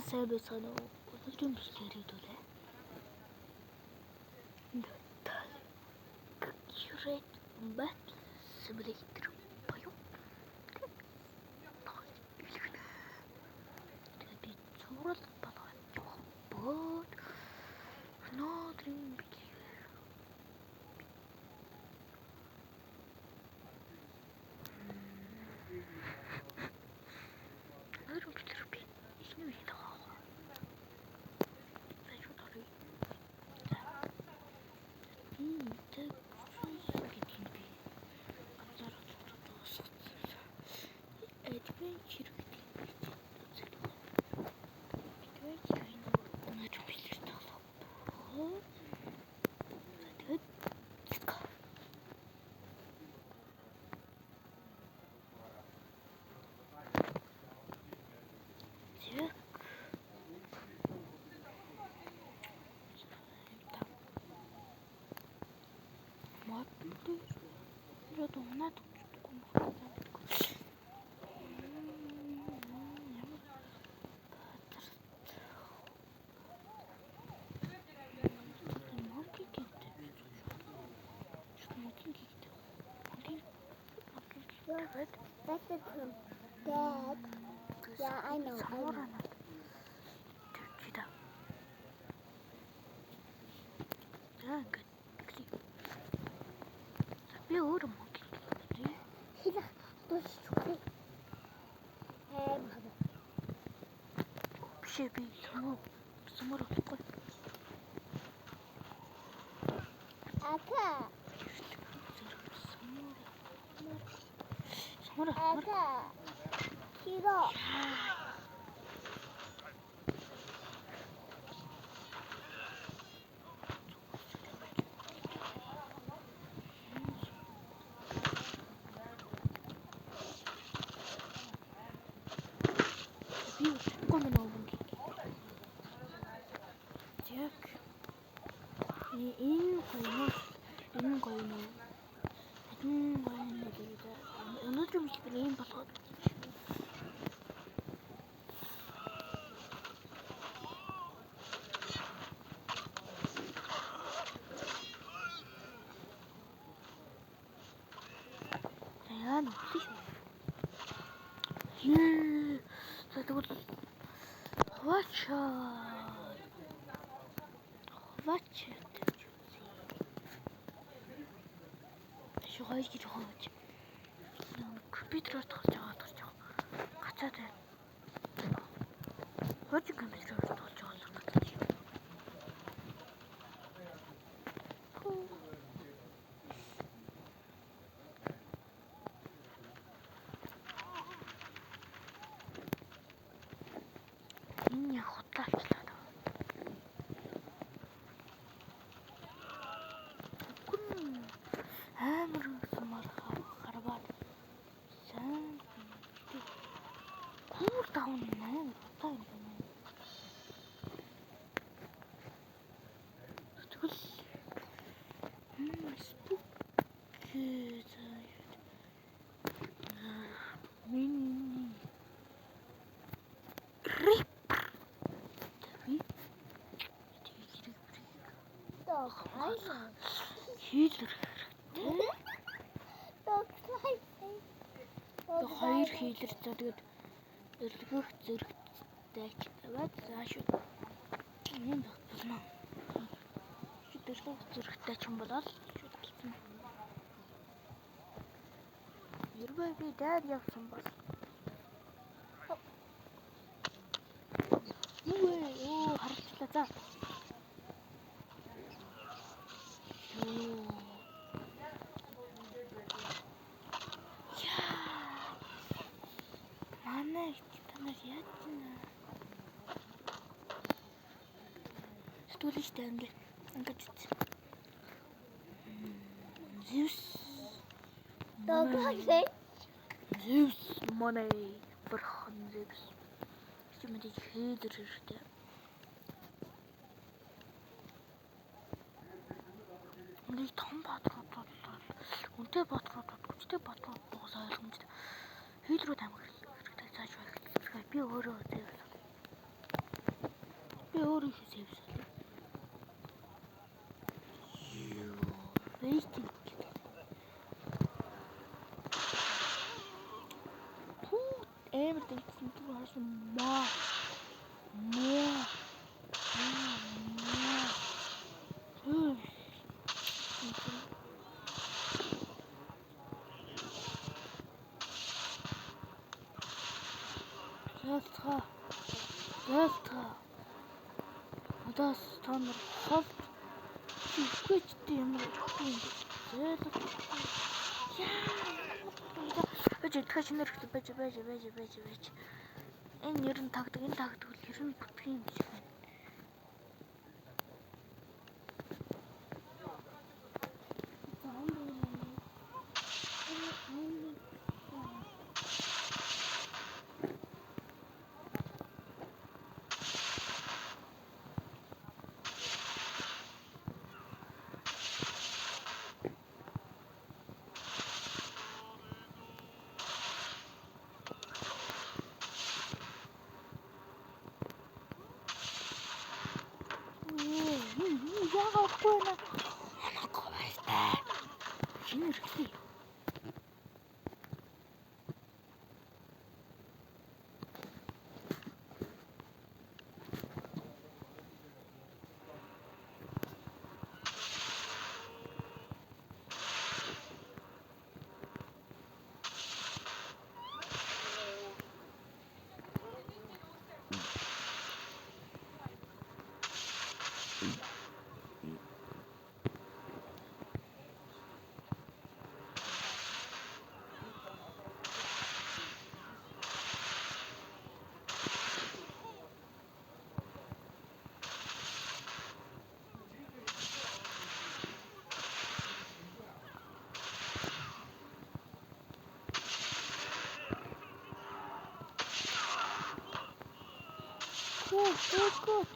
сайн байцгаана уу? Өнөөдрийн бичлэгээр хэлүүлээ. Accurate Map Simulator боёо. Тэгээд би зураг болгоод бод өнөөдрийн бичлэгээр би ихний видео авах. Зайчууд орё. Adventure That's it from Dad. Yeah, I know. Би өөр юм уу? Хилах дуусчихгүй. Бишээ би сумаар болохгүй. Ака. Сумаар. Ака. Хиро. Өнөөдөр би ийм болгоод яа нүгтэй шүү. Тэгвэл хвачаа. Шугай гэж хооч. Компьютероор тоглож байгаа. Гацаад байна. Хооч компьютероор тоглож байгаа гацаад. Энэ хутлаачлаа. Амар сумаар харбаад сайн хуур даун наа утаа юм байна. Тэгвэл миний хийлэр хоёр хийлэр за тэгээд өргөх зэрэгтэй ч аваад зааш юм байна. Өргөх зэрэгтэй ч юм болол шүтэлсэн. Ербай би даад явсан бол. Юу харчлаа за. Манай танаар яаж байна? Стулиштэй ингээд үтсэн. Zeus money бурхан Zeus. Чимэдэг хийдэр хэрэгтэй. Нэг том бадрууд үнтэй бадрууд хүчтэй бадрууд уусаа ойлгомжтой. Хийдрүүд амар хэрэгтэй цааш байх. Би өөрөө үзээ. өөрөө сэвс. Вейстинг. Эмэр дэвсэн түр хашин маа. Зэлтга. Одоо стандар хол чигчтэй юм уу? Зэлтга. Бэж дахиж нэрхт бэж. Энэ ер нь тагдаг бол ер нь бүтгийн юм шиг байна. Яагаад на? Анакоостай. Шинэрхлээ.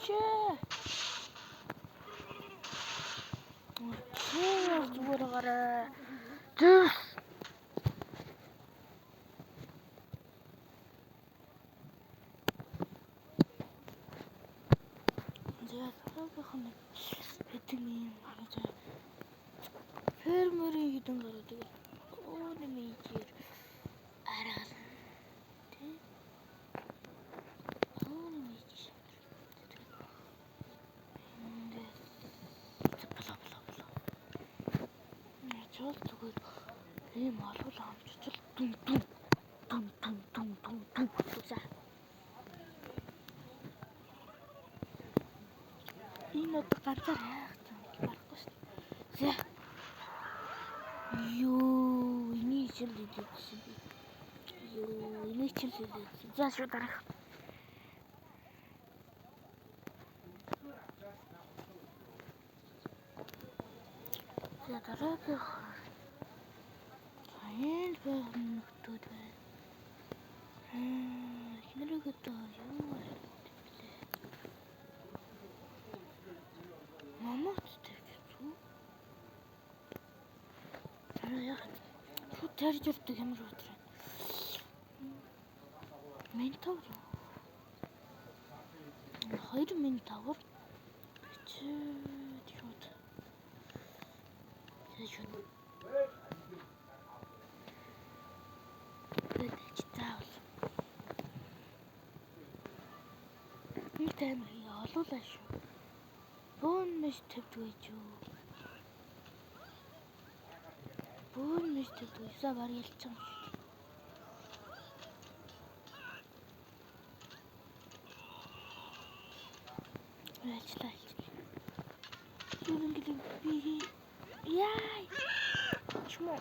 Че. Зүгээр гараа. Зүс. Яахын хэдэн юм хараа. Фермерийн хэдэн гараад өөний мэйжэр араад тий. Өөний мэйжэр. Чол зүгээр ийм олгол амжчихл дүн. За. Энэ одоо ганцаар яах юм болохгүй шүү дээ. За. Юу, энийг чил хийдсэн би. Энийг чил хийдсэн. За шүү дараах. За дараах. Сайн нөхдөд байна. Хинэрэгтэй юу вэ? Мамааттай гэсэн. Яах вэ? Шууд тарж өрдөг ямар өдрөө. Ментор. 2 ментор. Шууд. Шууд. Нэг тайм олуулаа шүү. Бөөн мэс тавьдгүй юу. Бөөн мэс тавьдгүй. Саа баг ялцсан шүү. Ажиллаа. Зүрхэнгэлэг би яй. Чмоо.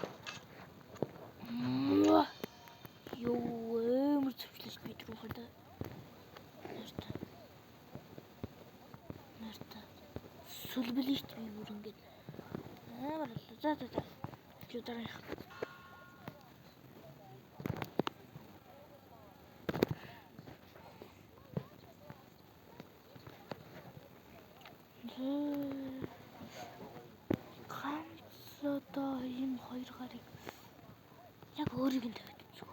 Юу эмэр цэвчлэж би рүүхэдэ. Нарта. Сүлбэлийт би бүр ингэж. Амар л. За. Чи дараах. Ганцлоо ийм 2 гарыг яг өөрийг нь тавьдаг.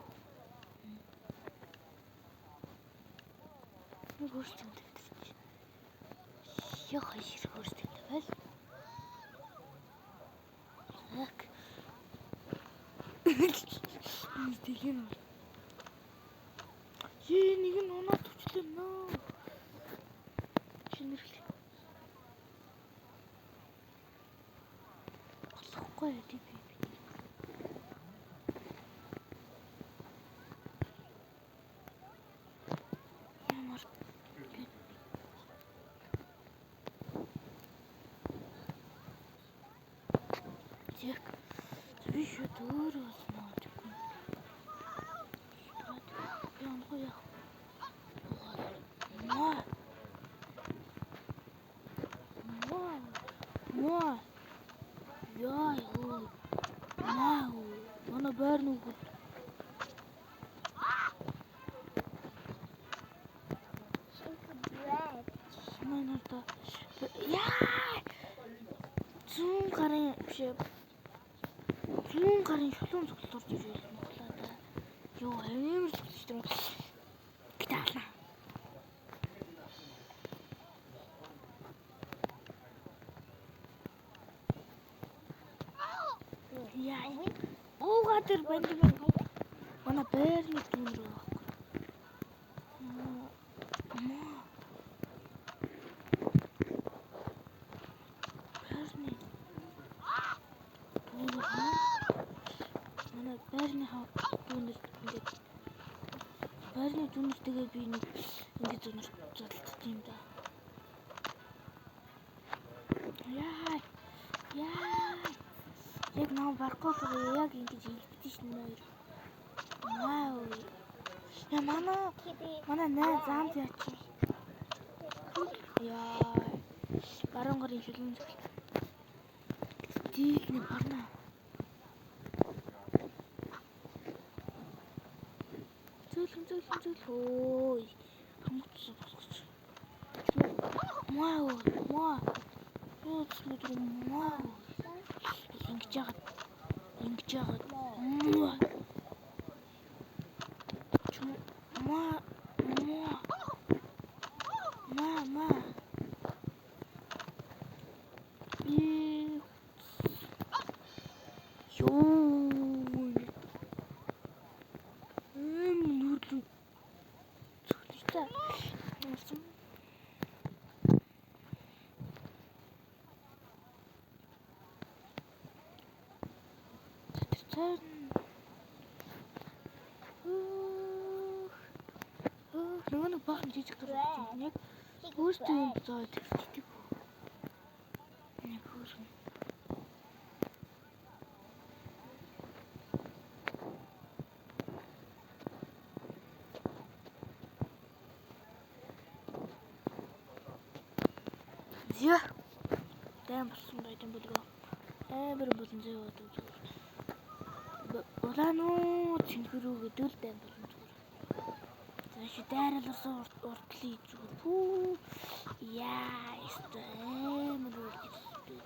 Өөрсдөө тавьдаг. Яг хашир хөрстэй байл. Так. Тэгэл юм. Нэг нь унаад өчлөө нөө. Шинэрхэл. Болохгүй би. Ямар яг би шууд өөр болно гэхгүй. Би онго яах. Маа. Яа ёо. Маа. Мана баар нүгэл. Манайда яа. Зүүн гарын биш. Зүүн гарын шулуун цогцолторч ирж байна уу да. Йоо амар цогцолч юм. Гитаална. Яа. Ууга тэр банд. Мана баарны дүүн рүү байхгүй. Баарны дүүнээс ингээд баарны дүүнээс тэгээ би нэг ингээд зунаар зодтолт юм да. Яа. Яг наа барахгүй яг ингэж хэлбэдэж шин нөр. Вау. Я мана наа заамт яач. Яа. Баруун гарын шилэн зөв. Тийг нэг барна. Зөөлөн. Ой. Хамгац босгоч. Вау. Юу ч маа. Ингэж яагаад. Маа. Нөгөө баахан жижиг дуртай яг өөртөө юм зоод тэгдэг. Нэг хөргөн. Зя. Дэм болсон байдсан болов. Амар болон зөө. Улаануу цэнхрүү гэдэл дэм болон зүгээр. Зааш дайралсан уртлыг зүгээр. Пүү. Яа, амар үлдээ.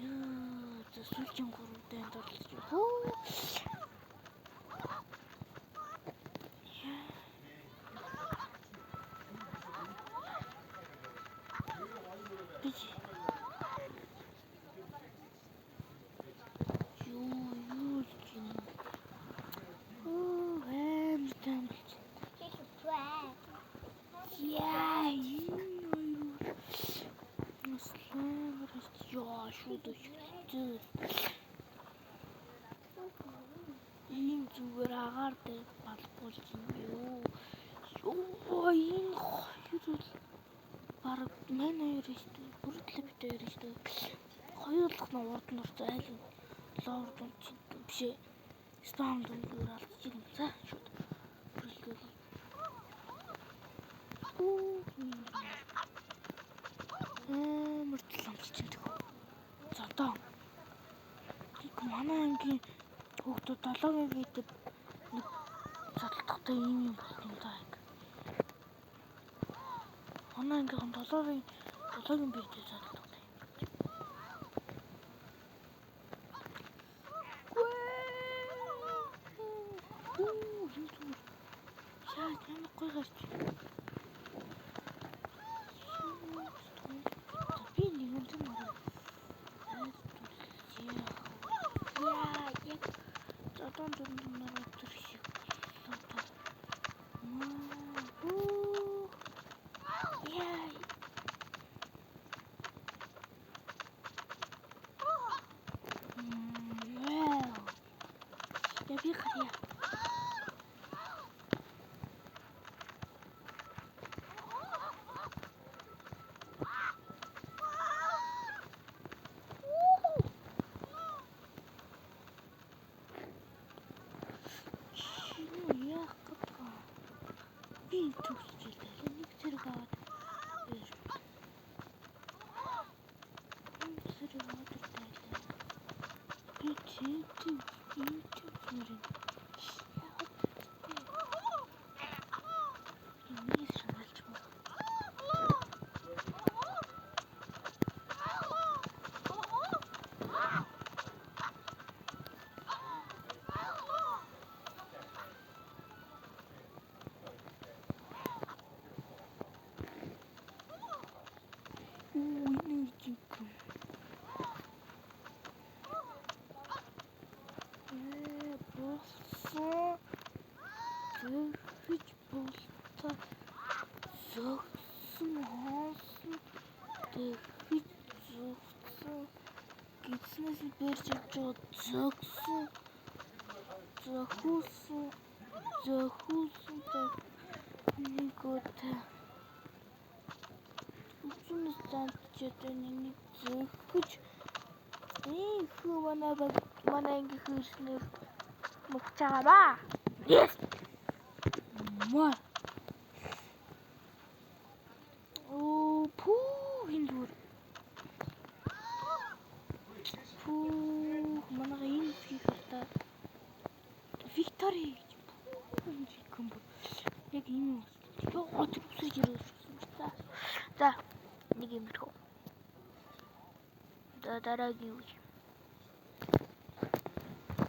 Ёо, зөвсөлжин гурван дорлож. Пүү. Ийм зүгээр агаартай балбуулж юм юу. Ёо, энэ хоёр бараг мэн хоёр шүү. Бүрдлээ бит хоёр шүү. Хоёулах нь урд нь айл лорд чинь бишээ. Спам дүнгээр алдчих юм за шууд. Бүрдлээ. Мөрдөл амжилт чинь төгөө. За одоо. Манай ангийн хүүхдүүд 7-гийн видэд нэг задлахтай юм болсон даа. Манай ангийн 7-гийн видэд задлахтай. Шаа ямар гоё гарч. зогсон хоосон тэгж зүгтсэн гидснээс бэрж явж байгаа зогсон зохиулсан нэг удаа үчнэс замчаад нэг зөхөж хүү манай анги хөрснөр мөхч байгаа ба. Yes. Маа. Хиндүр. Манай энэ фигурта Виктори. Яг юм. Ёо зүсэж ирсэн. За. Нэг юм дөө. Дараагийн үе.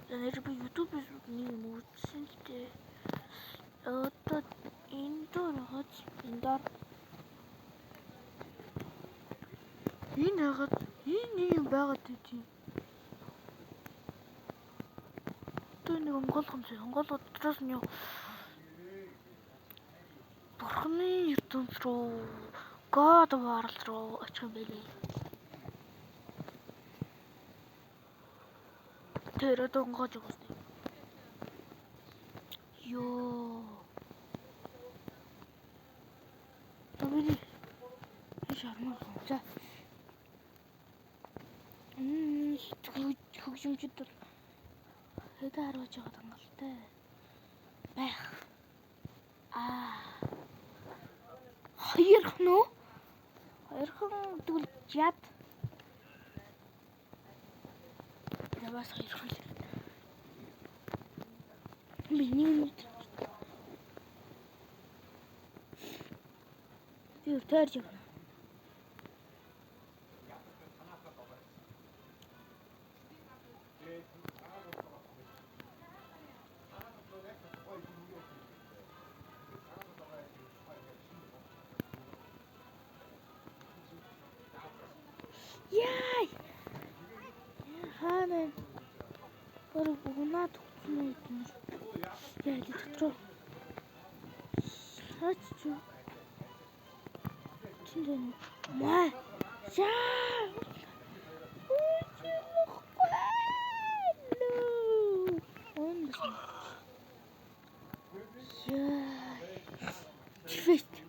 Нэр би YouTube-ээс нэг юм үзсэн л дээ. Одоо энэ дор хац энэ дор энэ хагад энэ юм байгаад тийм. Тэ нэг Монгол дотроос нь Бурхны ертөнц рүү God World руу очих юм байлээ. Тэр одоо гоож байгаа. Ёо. Табили. Шармаа. За. Хөгжимчд бол хэдэ харуулж байгаа хангалттай байх. Хоёрхан уу? Хоёрхан тэгвэл яд. Яваас хоёрхан л. Миний тэр таарж байна. Яй! Хана Ora bugunat tutmaydım. Geldi tutro. Açtı. Şimdi ma. Ya. Ya. Çift.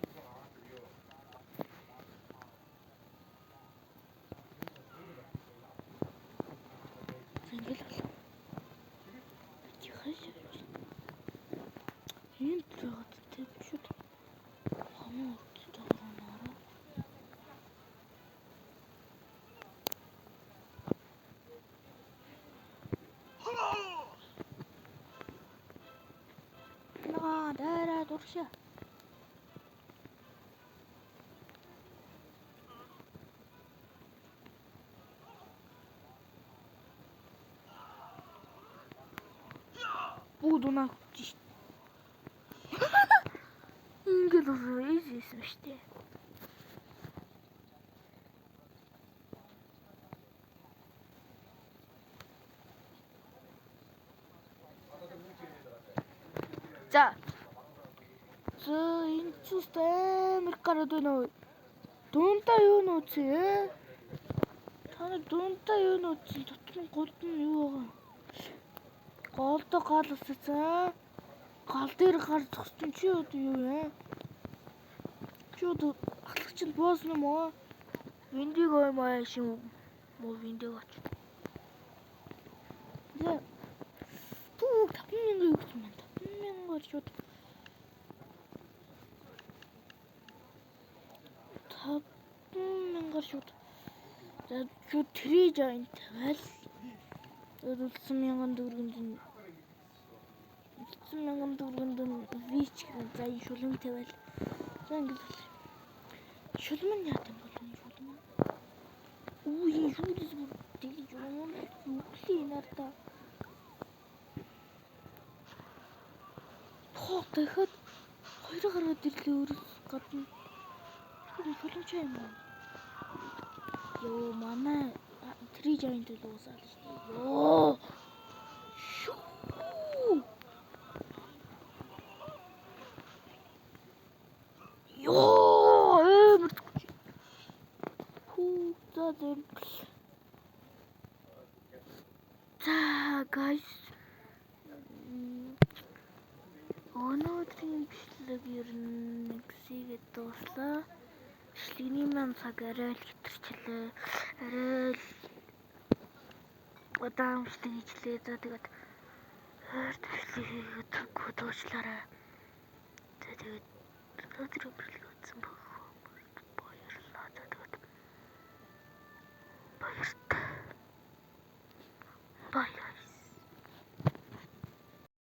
Дара дурша. Буду нахуй. Ингээд изээсэн штэ. За. Энэ ч амар гараад байна уу? Дундаа юу нууцээ? Таны дундаа юу нууцээ? Дотор нь гол нь юу байгаа? Голдоо гал усцсан. Гал дээр гар зогсон чи юу вэ? Чи юу ахлагч нь босс юм уу? Виндиг оймаа шин муу виндиг ач. За. Түү 5000 юу гэсэн юм? 5000 шууд 5000 шууд. За шууд три joint тавиал. Өдөлсөн 1000 төгрөгөнд вич за шулмын тавиал. За ингэж шулмын яа гэм бол шулмын. Үу юу дэс бүр дэлж юм юу хий нарта. Хоо дахиад хоёр гараад ирлээ өөрөс гадна. Шулмч юм уу? Ёо манай три joint л уусаад штэ. Ёо. Ёо. дуслаа. Бичлэгний маань цаг арай л хэтэрчлээ. Арай л удаан бичлэг хийлээ. За тэгээд хойд бичлэг хийгээд дуучлаарай. За тэгээд өнөөдөр бичлэг үзсэн баярлалаа. За тэгээд баяртай. Баяр.